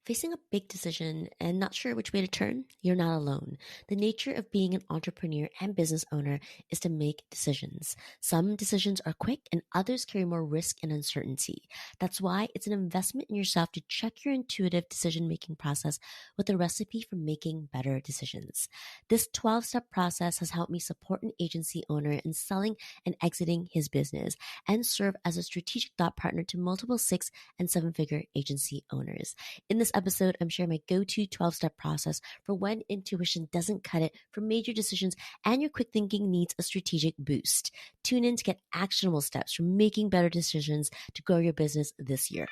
Facing a big decision and not sure which way to turn? You're not alone. The nature of being an entrepreneur and business owner is to make decisions. Some decisions are quick and others carry more risk and uncertainty. That's why it's an investment in yourself to check your intuitive decision-making process with a recipe for making better decisions. This 12-step process has helped me support an agency owner in selling and exiting his business and serve as a strategic thought partner to multiple 6- and 7-figure agency owners. In this episode, I'm sharing my go-to 12-step process for when intuition doesn't cut it for major decisions and your quick thinking needs a strategic boost. Tune in to get actionable steps for making better decisions to grow your business this year.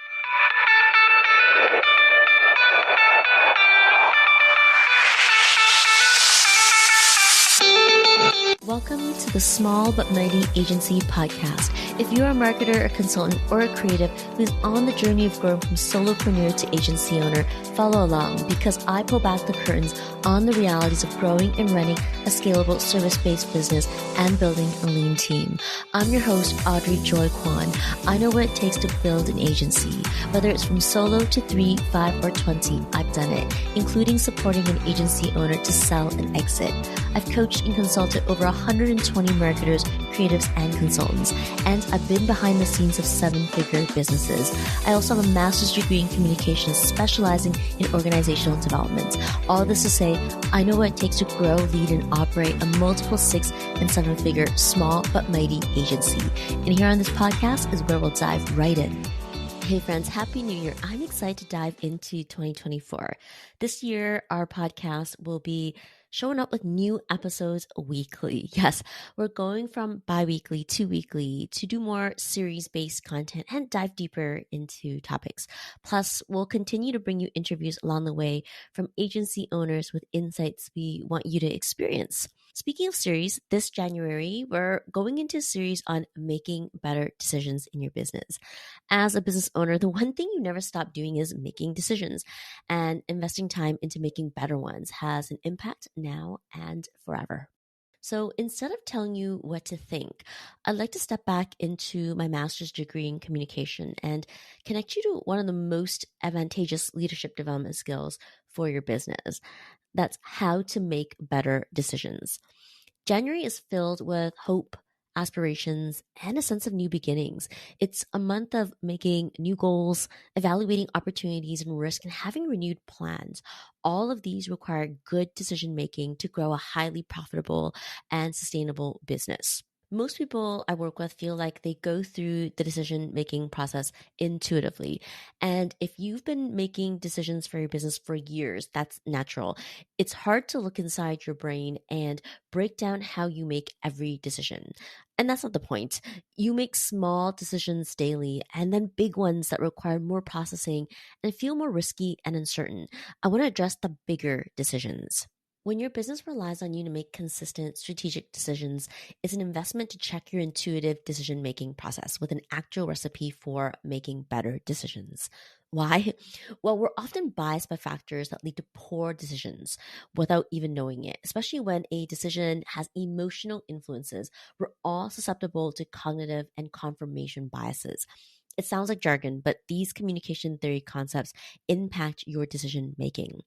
Welcome to the Small But Mighty Agency Podcast. If you're a marketer, a consultant, or a creative who's on the journey of growing from solopreneur to agency owner, follow along because I pull back the curtains on the realities of growing and running a scalable service-based business and building a lean team. I'm your host, Audrey Joy Kwan. I know what it takes to build an agency. Whether it's from solo to 3, 5, or 20, I've done it, including supporting an agency owner to sell and exit. I've coached and consulted over 120 marketers, creatives, and consultants, and I've been behind the scenes of 7-figure businesses. I also have a master's degree in communications, specializing in organizational development. All this to say, I know what it takes to grow, lead, and operate a multiple 6- and 7-figure small but mighty agency. And here on this podcast is where we'll dive right in. Hey friends, Happy New Year. I'm excited to dive into 2024. This year, our podcast will be showing up with new episodes weekly. Yes, we're going from bi-weekly to weekly to do more series-based content and dive deeper into topics. Plus, we'll continue to bring you interviews along the way from agency owners with insights we want you to experience. Speaking of series, this January, we're going into a series on making better decisions in your business. As a business owner, the one thing you never stop doing is making decisions, and investing time into making better ones has an impact now and forever. So instead of telling you what to think, I'd like to step back into my master's degree in communication and connect you to one of the most advantageous leadership development skills for your business. That's how to make better decisions. January is filled with hope, aspirations, and a sense of new beginnings. It's a month of making new goals, evaluating opportunities and risk, and having renewed plans. All of these require good decision making to grow a highly profitable and sustainable business. Most people I work with feel like they go through the decision-making process intuitively. And if you've been making decisions for your business for years, that's natural. It's hard to look inside your brain and break down how you make every decision. And that's not the point. You make small decisions daily and then big ones that require more processing and feel more risky and uncertain. I want to address the bigger decisions. When your business relies on you to make consistent strategic decisions, it's an investment to check your intuitive decision-making process with an actual recipe for making better decisions. Why? Well, we're often biased by factors that lead to poor decisions without even knowing it, especially when a decision has emotional influences. We're all susceptible to cognitive and confirmation biases. It sounds like jargon, but these communication theory concepts impact your decision making.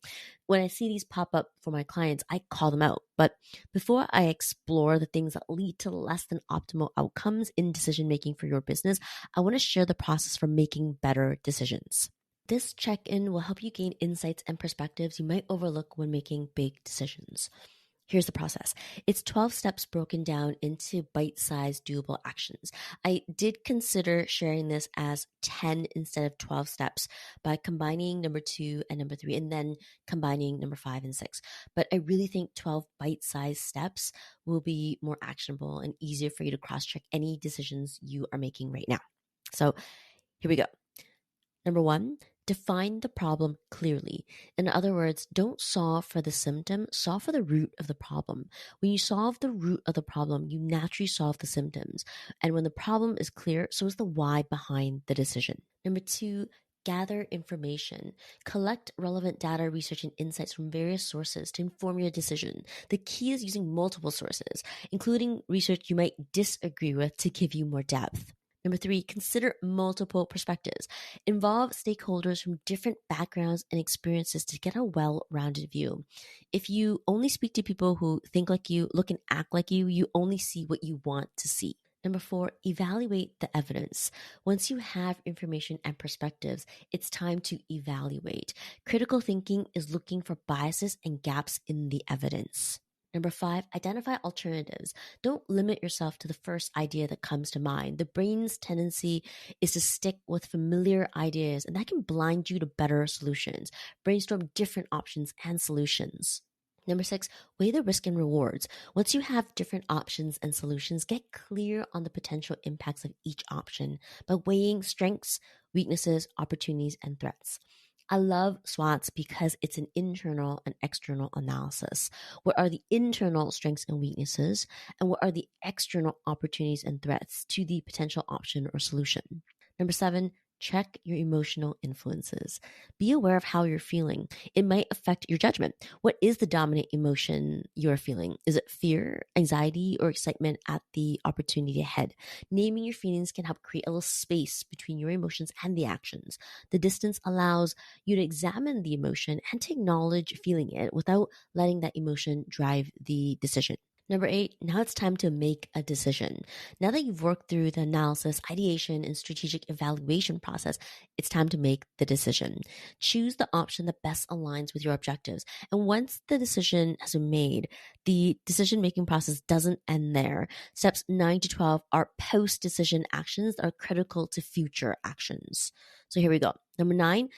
When I see these pop up for my clients, I call them out. But before I explore the things that lead to less than optimal outcomes in decision making for your business, I want to share the process for making better decisions. This check-in will help you gain insights and perspectives you might overlook when making big decisions. Here's the process. It's 12 steps broken down into bite-sized doable actions. I did consider sharing this as 10 instead of 12 steps by combining number 2 and number 3 and then combining number 5 and 6. But I really think 12 bite-sized steps will be more actionable and easier for you to cross-check any decisions you are making right now. So here we go. Number 1, define the problem clearly. In other words, don't solve for the symptom, solve for the root of the problem. When you solve the root of the problem, you naturally solve the symptoms. And when the problem is clear, so is the why behind the decision. Number 2, gather information. Collect relevant data, research, and insights from various sources to inform your decision. The key is using multiple sources, including research you might disagree with to give you more depth. Number 3, consider multiple perspectives. Involve stakeholders from different backgrounds and experiences to get a well-rounded view. If you only speak to people who think like you, look and act like you only see what you want to see. Number 4, evaluate the evidence. Once you have information and perspectives, it's time to evaluate. Critical thinking is looking for biases and gaps in the evidence. Number 5, identify alternatives. Don't limit yourself to the first idea that comes to mind. The brain's tendency is to stick with familiar ideas, and that can blind you to better solutions. Brainstorm different options and solutions. Number 6, weigh the risk and rewards. Once you have different options and solutions, get clear on the potential impacts of each option by weighing strengths, weaknesses, opportunities, and threats. I love SWOTs because it's an internal and external analysis. What are the internal strengths and weaknesses, and what are the external opportunities and threats to the potential option or solution? Number 7, check your emotional influences. Be aware of how you're feeling. It might affect your judgment. What is the dominant emotion you're feeling? Is it fear, anxiety, or excitement at the opportunity ahead? Naming your feelings can help create a little space between your emotions and the actions. The distance allows you to examine the emotion and to acknowledge feeling it without letting that emotion drive the decision. Number 8, now it's time to make a decision. Now that you've worked through the analysis, ideation, and strategic evaluation process, it's time to make the decision. Choose the option that best aligns with your objectives. And once the decision has been made, the decision-making process doesn't end there. Steps 9 to 12 are post-decision actions that are critical to future actions. So here we go. Number 9,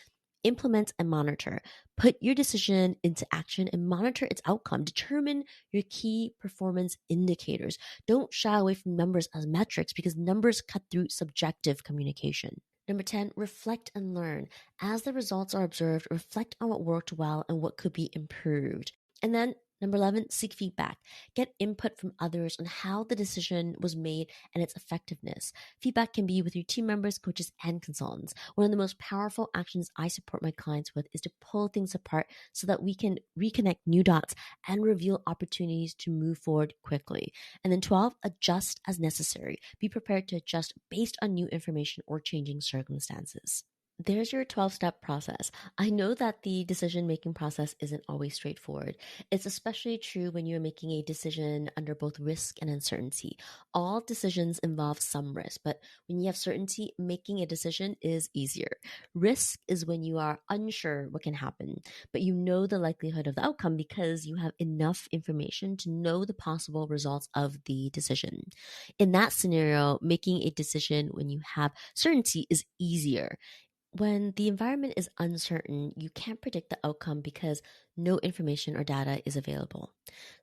implement and monitor. Put your decision into action and monitor its outcome. Determine your key performance indicators. Don't shy away from numbers as metrics because numbers cut through subjective communication. Number 10, reflect and learn. As the results are observed, reflect on what worked well and what could be improved. And then Number 11, seek feedback. Get input from others on how the decision was made and its effectiveness. Feedback can be with your team members, coaches, and consultants. One of the most powerful actions I support my clients with is to pull things apart so that we can reconnect new dots and reveal opportunities to move forward quickly. And then 12, adjust as necessary. Be prepared to adjust based on new information or changing circumstances. There's your 12-step process. I know that the decision-making process isn't always straightforward. It's especially true when you're making a decision under both risk and uncertainty. All decisions involve some risk, but when you have certainty, making a decision is easier. Risk is when you are unsure what can happen, but you know the likelihood of the outcome because you have enough information to know the possible results of the decision. In that scenario, making a decision when you have certainty is easier. When the environment is uncertain, you can't predict the outcome because no information or data is available.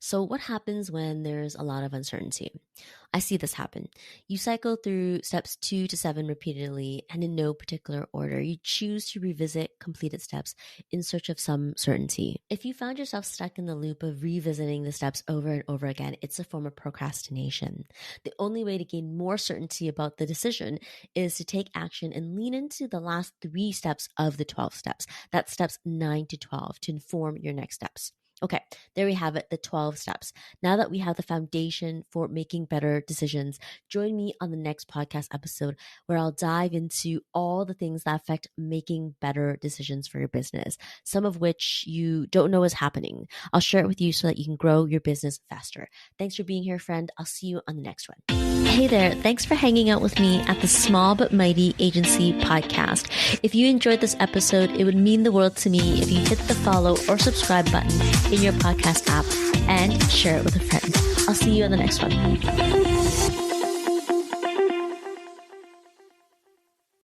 So what happens when there's a lot of uncertainty? I see this happen. You cycle through steps 2 to 7 repeatedly and in no particular order. You choose to revisit completed steps in search of some certainty. If you found yourself stuck in the loop of revisiting the steps over and over again, it's a form of procrastination. The only way to gain more certainty about the decision is to take action and lean into the last 3 steps of the 12 steps. That's steps 9 to 12 to inform your next steps. Okay, there we have it, the 12 steps. Now that we have the foundation for making better decisions, join me on the next podcast episode where I'll dive into all the things that affect making better decisions for your business, some of which you don't know is happening. I'll share it with you so that you can grow your business faster. Thanks for being here, friend. I'll see you on the next one. Hey there, thanks for hanging out with me at the Small But Mighty Agency podcast. If you enjoyed this episode, it would mean the world to me if you hit the follow or subscribe button in your podcast app and share it with a friend. I'll see you on the next one.